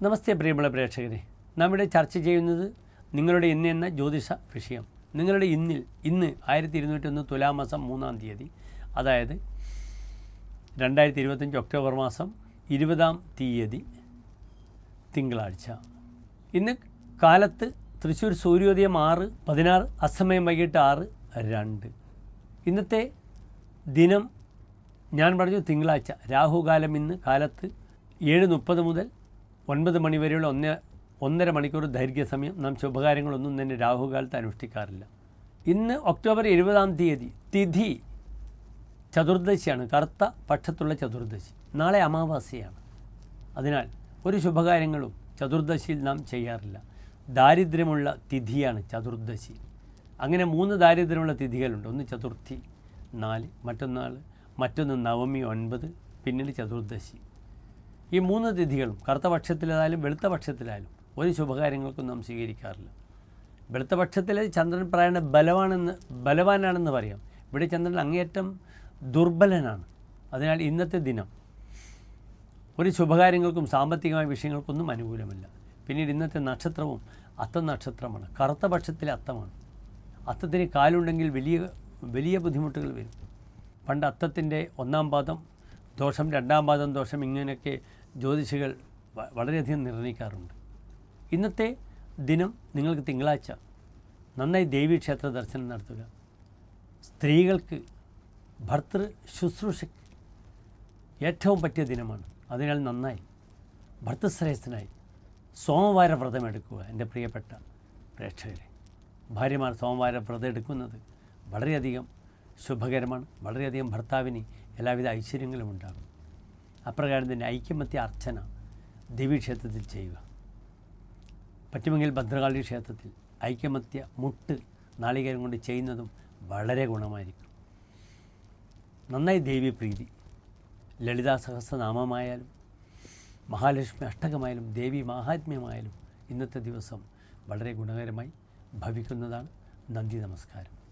നമസ്തേ പ്രിയമുള്ള പ്രേക്ഷകരെ, നാം ഇവിടെ ചർച്ച ചെയ്യുന്നത് നിങ്ങളുടെ ഇന്ന് എന്ന ജ്യോതിഷ വിഷയം. നിങ്ങളുടെ ഇന്ന് 1201 തുലാമാസം 3-ാം തീയതി, അതായത് 2025 ഒക്ടോബർ മാസം 20-ാം തീയതി തിങ്കളാഴ്ച. ഇന്ന് കാലത്ത് തൃശ്ശൂർ സൂര്യോദയം 6:16, അസ്തമയം വൈകിട്ട് 6:02. ഇന്നത്തെ ദിനം ഞാൻ പറഞ്ഞു തിങ്കളാഴ്ച. രാഹുകാലം ഇന്ന് കാലത്ത് 7:30 മുതൽ 9 മണി വരെയുള്ള 1.5 മണിക്കൂർ ദൈർഘ്യസമയം. നാം ശുഭകാര്യങ്ങളൊന്നും തന്നെ രാഹുകാലത്ത് അനുഷ്ഠിക്കാറില്ല. ഇന്ന് ഒക്ടോബർ 20-ാം തീയതി, തിഥി ചതുർദശിയാണ്, കറുത്ത പക്ഷത്തുള്ള ചതുർദശി. നാളെ അമാവാസിയാണ്. അതിനാൽ ഒരു ശുഭകാര്യങ്ങളും ചതുർദശിയിൽ നാം ചെയ്യാറില്ല. ദാരിദ്ര്യമുള്ള തിഥിയാണ് ചതുർദശി. അങ്ങനെ 3 ദാരിദ്ര്യമുള്ള തിഥികളുണ്ട്. ഒന്ന് ചതുർത്ഥി 4, മറ്റൊന്ന് നവമി 9, പിന്നീട് ചതുർദശി. ഈ 3 തിഥികളും കറുത്ത പക്ഷത്തിലായാലും വെളുത്ത പക്ഷത്തിലായാലും ഒരു ശുഭകാര്യങ്ങൾക്കും നാം സ്വീകരിക്കാറില്ല. വെളുത്ത പക്ഷത്തിലെ ചന്ദ്രൻ പ്രായണ ബലവാനാണെന്ന് പറയാം. ഇവിടെ ചന്ദ്രൻ അങ്ങേയറ്റം ദുർബലനാണ്. അതിനാൽ ഇന്നത്തെ ദിനം ഒരു ശുഭകാര്യങ്ങൾക്കും സാമ്പത്തികമായ വിഷയങ്ങൾക്കൊന്നും അനുകൂലമല്ല. പിന്നീട് ഇന്നത്തെ നക്ഷത്രവും അത്തം നക്ഷത്രമാണ്. കറുത്ത പക്ഷത്തിലെ അത്തമാണ്. അത്തത്തിന് കാലുണ്ടെങ്കിൽ വലിയ ബുദ്ധിമുട്ടുകൾ വരും. പണ്ട് അത്തത്തിൻ്റെ 1-ാം പാദം ദോഷം, 2-ാം പാദം ദോഷം, ഇങ്ങനെയൊക്കെ ജ്യോതിഷികൾ വളരെയധികം നിർണ്ണയിക്കാറുണ്ട്. ഇന്നത്തെ ദിനം നിങ്ങൾക്ക് തിങ്കളാഴ്ച നന്നായി ദേവീക്ഷേത്ര ദർശനം നടത്തുക. സ്ത്രീകൾക്ക് ഭർത്തൃ ശുശ്രൂഷയ്ക്ക് ഏറ്റവും പറ്റിയ ദിനമാണ്. അതിനാൽ നന്നായി ഭർത്തൃശ്രേഷ്ഠനായി സോമവാര വ്രതം എടുക്കുക. എൻ്റെ പ്രിയപ്പെട്ട പ്രേക്ഷകരെ, ഭാര്യമാർ സോമവാര വ്രതം എടുക്കുന്നത് വളരെയധികം ശുഭകരമാണ്. വളരെയധികം ഭർത്താവിന് എല്ലാവിധ ഐശ്വര്യങ്ങളും ഉണ്ടാകും. അപ്രകാരം തന്നെ ഐക്യമത്യ അർച്ചന ദേവീക്ഷേത്രത്തിൽ ചെയ്യുക. പറ്റുമെങ്കിൽ ഭദ്രകാളി ക്ഷേത്രത്തിൽ ഐക്യമത്യ മുട്ട് നാളികേരം കൊണ്ട് ചെയ്യുന്നതും വളരെ ഗുണമായിരിക്കും. നന്നായി ദേവീപ്രീതി, ലളിതാ സഹസ്രനാമമായാലും മഹാലക്ഷ്മി അഷ്ടകമായാലും ദേവി മാഹാത്മ്യമായാലും ഇന്നത്തെ ദിവസം വളരെ ഗുണകരമായി ഭവിക്കുന്നതാണ്. നന്ദി, നമസ്കാരം.